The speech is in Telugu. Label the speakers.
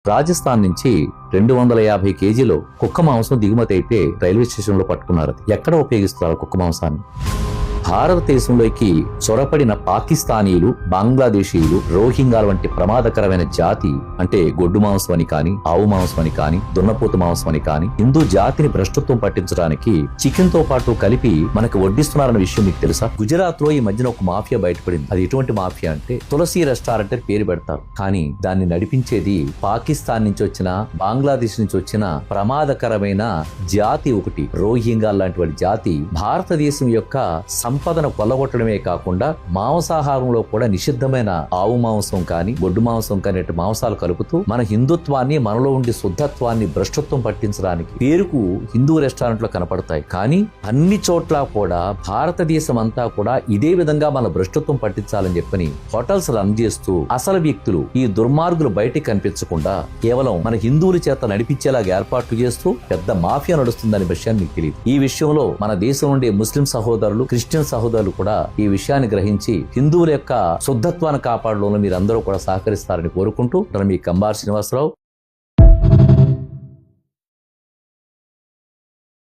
Speaker 1: రాజస్థాన్ నుంచి 250 కేజీలు కుక్క మాంసం దిగుమతి అయితే రైల్వే స్టేషన్ లో పట్టుకున్నారు. ఎక్కడ ఉపయోగిస్తున్నారు కుక్క మాంసాన్ని? భారతదేశంలోకి చొరపడిన పాకిస్తానీలు, బంగ్లాదేశీయులు, రోహింగాల వంటి ప్రమాదకరమైన జాతి అంటే గొడ్డు మాంసం అని కాని, ఆవు మాంసం అని కాని, దున్నపోతు మాంసం అని కాని హిందూ జాతిని భ్రష్టత్వం పట్టించడానికి చికెన్ తో పాటు కలిపి మనకు వడ్డిస్తున్నారన్న విషయం మీకు తెలుసా? గుజరాత్ లో ఈ మధ్యన ఒక మాఫియా బయటపడింది. అది ఎటువంటి మాఫియా అంటే తులసి రెస్టారెంట్ అని పేరు పెడతారు, కానీ దాన్ని నడిపించేది పాకిస్తాన్ నుంచి వచ్చిన, బంగ్లాదేశ్ నుంచి వచ్చిన ప్రమాదకరమైన జాతి ఒకటి, రోహింగా లాంటి వాడి జాతి. భారతదేశం యొక్క సంపదను కొల్లగొట్టడమే కాకుండా మాంసాహారంలో కూడా నిషిద్ధమైన ఆవు మాంసం కానీ, గొడ్డు మాంసం కానీ మాంసాలు కలుపుతూ మన హిందుత్వాన్ని, మనలో ఉండే శుద్ధత్వాన్ని భ్రష్టత్వం పట్టించడానికి పేరుకు హిందూ రెస్టారెంట్లు కనపడతాయి. కానీ అన్ని చోట్ల కూడా భారతదేశం అంతా కూడా ఇదే విధంగా మన భ్రష్టత్వం పట్టించాలని చెప్పని హోటల్స్ రన్ చేస్తూ అసలు వ్యక్తులు, ఈ దుర్మార్గులు బయటికి కనిపించకుండా కేవలం మన హిందువుల చేత నడిపించేలాగా ఏర్పాట్లు చేస్తూ పెద్ద మాఫియా నడుస్తుందనే విషయాన్ని మీకు తెలియదు. ఈ విషయంలో మన దేశం నుండి ముస్లిం సహోదరులు, క్రిస్టియన్ సహోదరులు కూడా ఈ విషయాన్ని గ్రహించి హిందువుల యొక్క శుద్ధత్వాన్ని కాపాడడంలో మీరందరూ కూడా సహకరిస్తారని కోరుకుంటూ మీ కంబార్ శ్రీనివాసరావు.